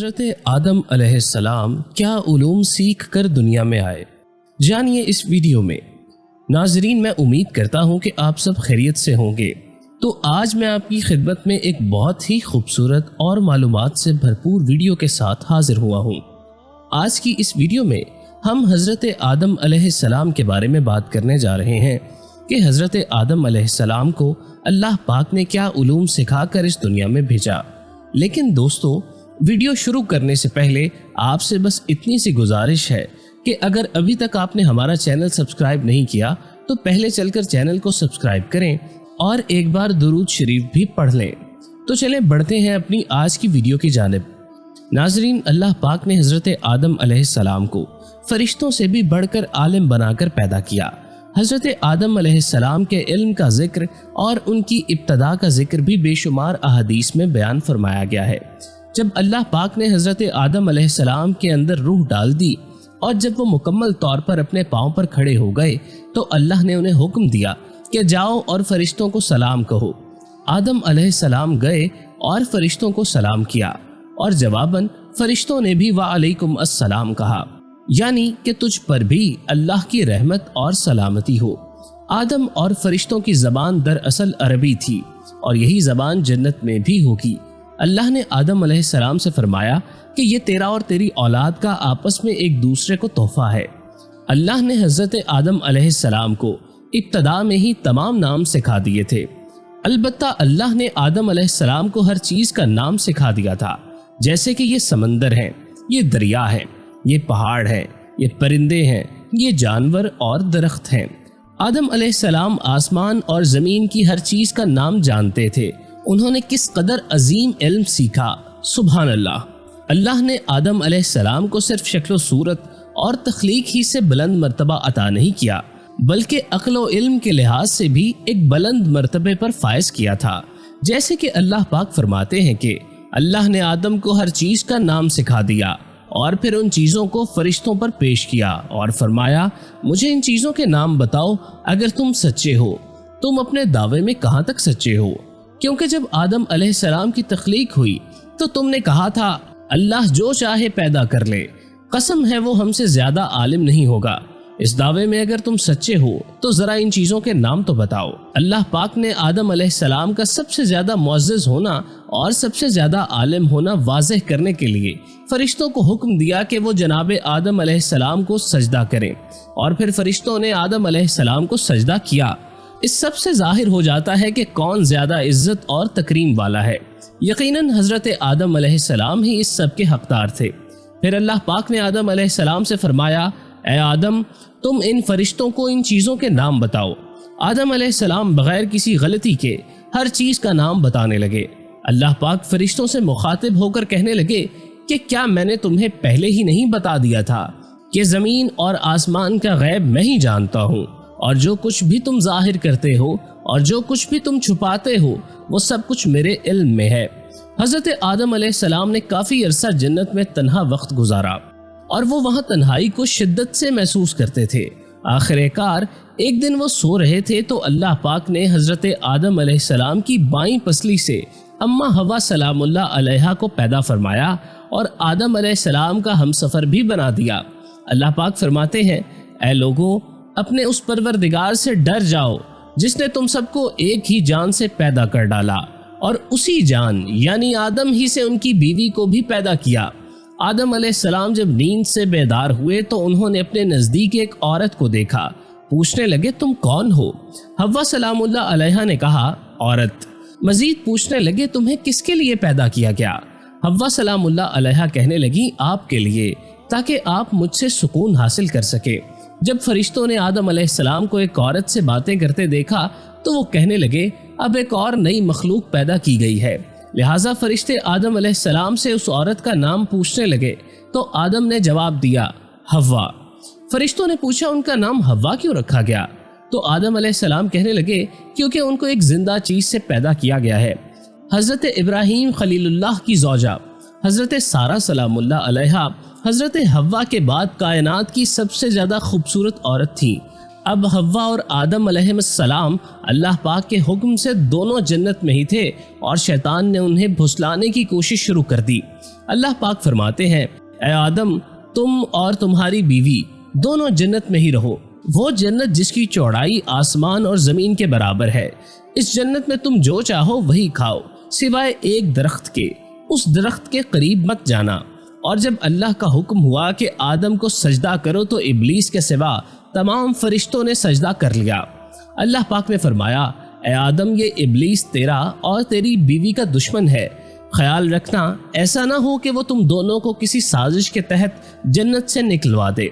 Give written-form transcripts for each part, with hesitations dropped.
حضرت آدم علیہ السلام کیا علوم سیکھ کر دنیا میں آئے، جانیے اس ویڈیو میں۔ ناظرین، میں امید کرتا ہوں کہ آپ سب خیریت سے ہوں گے۔ تو آج میں آپ کی خدمت میں ایک بہت ہی خوبصورت اور معلومات سے بھرپور ویڈیو کے ساتھ حاضر ہوا ہوں۔ آج کی اس ویڈیو میں ہم حضرت آدم علیہ السلام کے بارے میں بات کرنے جا رہے ہیں کہ حضرت آدم علیہ السلام کو اللہ پاک نے کیا علوم سکھا کر اس دنیا میں بھیجا۔ لیکن دوستو، ویڈیو شروع کرنے سے پہلے آپ سے بس اتنی سی گزارش ہے کہ اگر ابھی تک آپ نے ہمارا چینل سبسکرائب نہیں کیا تو پہلے چل کر چینل کو سبسکرائب کریں اور ایک بار درود شریف بھی پڑھ لیں۔ تو چلیں بڑھتے ہیں اپنی آج کی ویڈیو کی جانب۔ ناظرین، اللہ پاک نے حضرت آدم علیہ السلام کو فرشتوں سے بھی بڑھ کر عالم بنا کر پیدا کیا۔ حضرت آدم علیہ السلام کے علم کا ذکر اور ان کی ابتدا کا ذکر بھی بے شمار احادیث میں بیان فرمایا گیا ہے۔ جب اللہ پاک نے حضرت آدم علیہ السلام کے اندر روح ڈال دی اور جب وہ مکمل طور پر اپنے پاؤں پر کھڑے ہو گئے تو اللہ نے انہیں حکم دیا کہ جاؤ اور فرشتوں کو سلام کہو۔ آدم علیہ السلام گئے اور فرشتوں کو سلام کیا اور جواباً فرشتوں نے بھی وعلیکم السلام کہا، یعنی کہ تجھ پر بھی اللہ کی رحمت اور سلامتی ہو۔ آدم اور فرشتوں کی زبان دراصل عربی تھی اور یہی زبان جنت میں بھی ہوگی۔ اللہ نے آدم علیہ السلام سے فرمایا کہ یہ تیرا اور تیری اولاد کا آپس میں ایک دوسرے کو تحفہ ہے۔ اللہ نے حضرت آدم علیہ السلام کو ابتدا میں ہی تمام نام سکھا دیے تھے۔ البتہ اللہ نے آدم علیہ السلام کو ہر چیز کا نام سکھا دیا تھا، جیسے کہ یہ سمندر ہیں، یہ دریا ہیں، یہ پہاڑ ہیں، یہ پرندے ہیں، یہ جانور اور درخت ہیں۔ آدم علیہ السلام آسمان اور زمین کی ہر چیز کا نام جانتے تھے۔ انہوں نے کس قدر عظیم علم سیکھا، سبحان اللہ۔ اللہ نے آدم علیہ السلام کو صرف شکل و صورت اور تخلیق ہی سے بلند مرتبہ عطا نہیں کیا، بلکہ عقل و علم کے لحاظ سے بھی ایک بلند مرتبے پر فائز کیا تھا۔ جیسے کہ اللہ پاک فرماتے ہیں کہ اللہ نے آدم کو ہر چیز کا نام سکھا دیا اور پھر ان چیزوں کو فرشتوں پر پیش کیا اور فرمایا، مجھے ان چیزوں کے نام بتاؤ اگر تم سچے ہو۔ تم اپنے دعوے میں کہاں تک سچے ہو؟ کیونکہ جب آدم علیہ السلام کی تخلیق ہوئی تو تم نے کہا تھا اللہ جو چاہے پیدا کر لے، قسم ہے وہ ہم سے زیادہ عالم نہیں ہوگا۔ اس دعوے میں اگر تم سچے ہو تو ذرا ان چیزوں کے نام تو بتاؤ۔ اللہ پاک نے آدم علیہ السلام کا سب سے زیادہ معزز ہونا اور سب سے زیادہ عالم ہونا واضح کرنے کے لیے فرشتوں کو حکم دیا کہ وہ جناب آدم علیہ السلام کو سجدہ کریں، اور پھر فرشتوں نے آدم علیہ السلام کو سجدہ کیا۔ اس سب سے ظاہر ہو جاتا ہے کہ کون زیادہ عزت اور تکریم والا ہے۔ یقیناً حضرت آدم علیہ السلام ہی اس سب کے حقدار تھے۔ پھر اللہ پاک نے آدم علیہ السلام سے فرمایا، اے آدم، تم ان فرشتوں کو ان چیزوں کے نام بتاؤ۔ آدم علیہ السلام بغیر کسی غلطی کے ہر چیز کا نام بتانے لگے۔ اللہ پاک فرشتوں سے مخاطب ہو کر کہنے لگے کہ کیا میں نے تمہیں پہلے ہی نہیں بتا دیا تھا کہ زمین اور آسمان کا غیب میں ہی جانتا ہوں، اور جو کچھ بھی تم ظاہر کرتے ہو اور جو کچھ بھی تم چھپاتے ہو وہ سب کچھ میرے علم میں ہے۔ حضرت آدم علیہ السلام نے کافی عرصہ جنت میں تنہا وقت گزارا اور وہ وہاں تنہائی کو شدت سے محسوس کرتے تھے۔ آخر کار ایک دن وہ سو رہے تھے تو اللہ پاک نے حضرت آدم علیہ السلام کی بائیں پسلی سے اماں حوا سلام اللہ علیہا کو پیدا فرمایا اور آدم علیہ السلام کا ہمسفر بھی بنا دیا۔ اللہ پاک فرماتے ہیں، اے لوگوں، اپنے اس پروردگار سے ڈر جاؤ جس نے تم سب کو ایک ہی جان سے پیدا کر ڈالا اور اسی جان یعنی آدم ہی سے ان کی بیوی کو بھی پیدا کیا۔ آدم علیہ السلام جب نیند سے بیدار ہوئے تو انہوں نے اپنے نزدیک ایک عورت کو دیکھا۔ پوچھنے لگے، تم کون ہو؟ حوا سلام اللہ علیہا نے کہا، عورت۔ مزید پوچھنے لگے، تمہیں کس کے لیے پیدا کیا گیا؟ حوا سلام اللہ علیہا کہنے لگی، آپ کے لیے، تاکہ آپ مجھ سے سکون حاصل کر سکے۔ جب فرشتوں نے آدم علیہ السلام کو ایک عورت سے باتیں کرتے دیکھا تو وہ کہنے لگے، اب ایک اور نئی مخلوق پیدا کی گئی ہے۔ لہٰذا فرشتے آدم علیہ السلام سے اس عورت کا نام پوچھنے لگے تو آدم نے جواب دیا، حوا۔ فرشتوں نے پوچھا، ان کا نام حوا کیوں رکھا گیا؟ تو آدم علیہ السلام کہنے لگے، کیونکہ ان کو ایک زندہ چیز سے پیدا کیا گیا ہے۔ حضرت ابراہیم خلیل اللہ کی زوجہ حضرت سارہ سلام اللہ علیہا حضرت حوا کے بعد کائنات کی سب سے زیادہ خوبصورت عورت تھی۔ اب حوا اور آدم علیہ السلام اللہ پاک کے حکم سے دونوں جنت میں ہی تھے اور شیطان نے انہیں بھسلانے کی کوشش شروع کر دی۔ اللہ پاک فرماتے ہیں، اے آدم، تم اور تمہاری بیوی دونوں جنت میں ہی رہو، وہ جنت جس کی چوڑائی آسمان اور زمین کے برابر ہے۔ اس جنت میں تم جو چاہو وہی کھاؤ، سوائے ایک درخت کے، اس درخت کے قریب مت جانا۔ اور جب اللہ کا حکم ہوا کہ آدم کو سجدہ کرو تو ابلیس کے سوا تمام فرشتوں نے سجدہ کر لیا۔ اللہ پاک نے فرمایا، اے آدم، یہ ابلیس تیرا اور تیری بیوی کا دشمن ہے، خیال رکھنا ایسا نہ ہو کہ وہ تم دونوں کو کسی سازش کے تحت جنت سے نکلوا دے،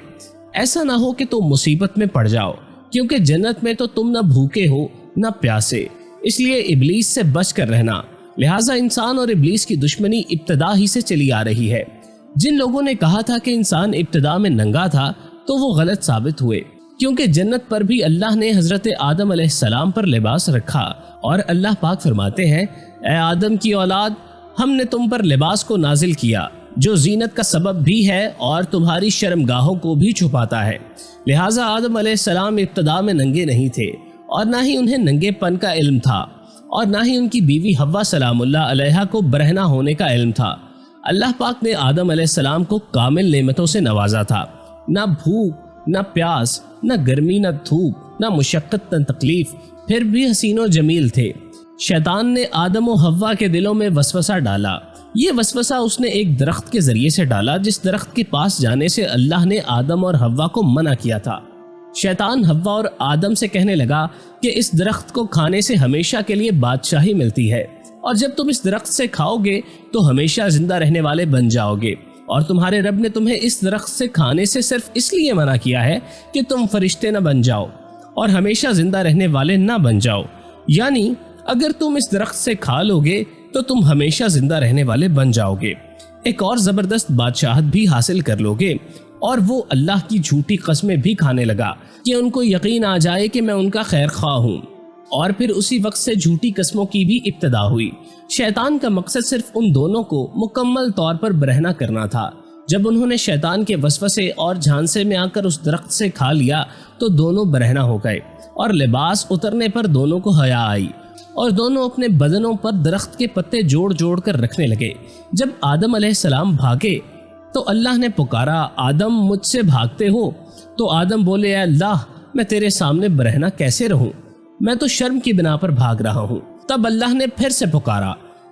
ایسا نہ ہو کہ تم مصیبت میں پڑ جاؤ، کیونکہ جنت میں تو تم نہ بھوکے ہو نہ پیاسے، اس لیے ابلیس سے بچ کر رہنا۔ لہٰذا انسان اور ابلیس کی دشمنی ابتدا ہی سے چلی آ رہی ہے۔ جن لوگوں نے کہا تھا کہ انسان ابتدا میں ننگا تھا تو وہ غلط ثابت ہوئے، کیونکہ جنت پر بھی اللہ نے حضرت آدم علیہ السلام پر لباس رکھا، اور اللہ پاک فرماتے ہیں، اے آدم کی اولاد، ہم نے تم پر لباس کو نازل کیا جو زینت کا سبب بھی ہے اور تمہاری شرمگاہوں کو بھی چھپاتا ہے۔ لہٰذا آدم علیہ السلام ابتدا میں ننگے نہیں تھے، اور نہ ہی انہیں ننگے پن کا علم تھا، اور نہ ہی ان کی بیوی حوا سلام اللہ علیہا کو برہنہ ہونے کا علم تھا۔ اللہ پاک نے آدم علیہ السلام کو کامل نعمتوں سے نوازا تھا، نہ بھوک نہ پیاس، نہ گرمی نہ دھوپ، نہ مشقت نہ تکلیف، پھر بھی حسین و جمیل تھے۔ شیطان نے آدم و حوا کے دلوں میں وسوسہ ڈالا۔ یہ وسوسہ اس نے ایک درخت کے ذریعے سے ڈالا جس درخت کے پاس جانے سے اللہ نے آدم اور حوا کو منع کیا تھا۔ شیطان حوا اور آدم سے کہنے لگا کہ اس درخت کو کھانے سے ہمیشہ کے لیے بادشاہی ملتی ہے، اور جب تم اس درخت سے کھاؤ گے تو ہمیشہ زندہ رہنے والے بن جاؤ گے، اور تمہارے رب نے تمہیں اس درخت سے کھانے سے صرف اس لیے منع کیا ہے کہ تم فرشتے نہ بن جاؤ اور ہمیشہ زندہ رہنے والے نہ بن جاؤ، یعنی اگر تم اس درخت سے کھا لو گے تو تم ہمیشہ زندہ رہنے والے بن جاؤ گے، ایک اور زبردست بادشاہت بھی حاصل کر لو گے۔ اور وہ اللہ کی جھوٹی قسمیں بھی کھانے لگا کہ ان کو یقین آ جائے کہ میں ان کا خیر خواہ ہوں، اور پھر اسی وقت سے جھوٹی قسموں کی بھی ابتدا ہوئی۔ شیطان کا مقصد صرف ان دونوں کو مکمل طور پر برہنہ کرنا تھا۔ جب انہوں نے شیطان کے وسوسے اور جھانسے میں آ کر اس درخت سے کھا لیا تو دونوں برہنہ ہو گئے، اور لباس اترنے پر دونوں کو حیا آئی، اور دونوں اپنے بدنوں پر درخت کے پتے جوڑ جوڑ کر رکھنے لگے۔ جب آدم علیہ السلام بھاگے تو اللہ نے پکارا، آدم مجھ سے بھاگتے ہو؟ تو آدم بولے، اے اللہ، میں تیرے سامنے برہنہ کیسے رہوں؟ میں تو شرم کی بنا پر بھاگ رہا ہوں۔ تب اللہ نے پھر سے پکارا،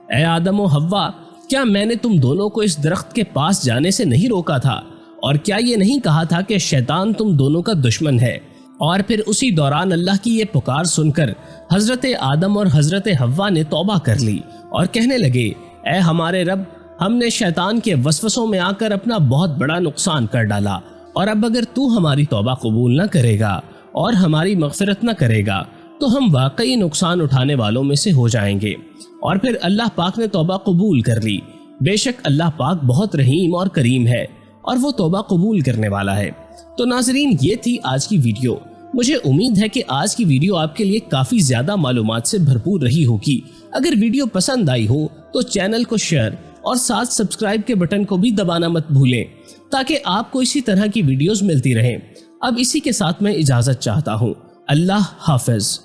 اے آدم و حوا، کیا میں نے تم دونوں کو اس درخت کے پاس جانے سے نہیں روکا تھا؟ اور کیا یہ نہیں کہا تھا کہ شیطان تم دونوں کا دشمن ہے؟ اور پھر اسی دوران اللہ کی یہ پکار سن کر حضرت آدم اور حضرت حوا نے توبہ کر لی اور کہنے لگے، اے ہمارے رب، ہم نے شیطان کے وسوسوں میں آ کر اپنا بہت بڑا نقصان کر ڈالا، اور اب اگر تو ہماری توبہ قبول نہ کرے گا اور ہماری مغفرت نہ کرے گا تو ہم واقعی نقصان اٹھانے والوں میں سے ہو جائیں گے۔ اور پھر اللہ پاک نے توبہ قبول کر لی۔ بے شک اللہ پاک بہت رحیم اور کریم ہے، اور وہ توبہ قبول کرنے والا ہے۔ تو ناظرین، یہ تھی آج کی ویڈیو۔ مجھے امید ہے کہ آج کی ویڈیو آپ کے لیے کافی زیادہ معلومات سے بھرپور رہی ہوگی۔ اگر ویڈیو پسند آئی ہو تو چینل کو شیئر اور ساتھ سبسکرائب کے بٹن کو بھی دبانا مت بھولیں، تاکہ آپ کو اسی طرح کی ویڈیوز ملتی رہیں۔ اب اسی کے ساتھ میں اجازت چاہتا ہوں۔ اللہ حافظ۔